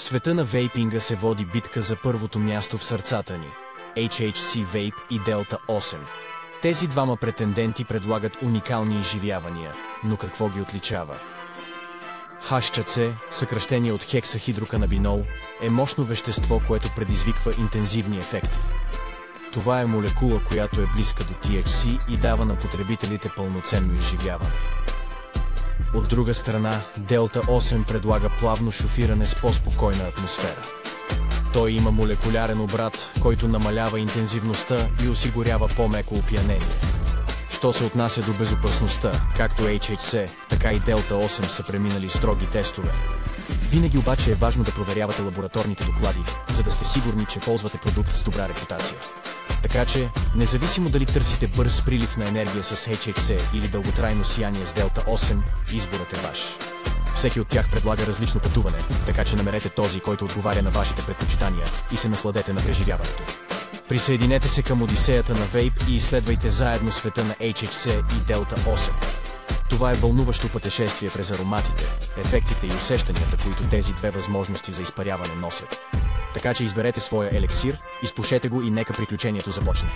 света на вейпинга се води битка за първото място в сърцата ни – HHC Vape и Delta 8. Тези двама претенденти предлагат уникални изживявания, но какво ги отличава? HCC, съкръщение от хексахидроканабинол, е мощно вещество, което предизвиква интензивни ефекти. Това е молекула, която е близка до THC и дава на потребителите пълноценно изживяване. От друга страна, Delta 8 предлага плавно шофиране с по-спокойна атмосфера. Той има молекулярен обрат, който намалява интензивността и осигурява по-меко опиянение. Що се отнася до безопасността, както HHC, така и Delta 8 са преминали строги тестове. Винаги обаче е важно да проверявате лабораторните доклади, за да сте сигурни, че ползвате продукт с добра репутация. Така че, независимо дали търсите бърз прилив на енергия с HHC или дълготрайно сияние с Delta 8, изборът е ваш. Всеки от тях предлага различно пътуване, така че намерете този, който отговаря на вашите предпочитания и се насладете на преживяването. Присъединете се към одисеята на вейп и изследвайте заедно света на HHC и Delta 8. Това е вълнуващо пътешествие през ароматите, ефектите и усещанията, които тези две възможности за изпаряване носят. Така че изберете своя елексир, изпушете го и нека приключението започне.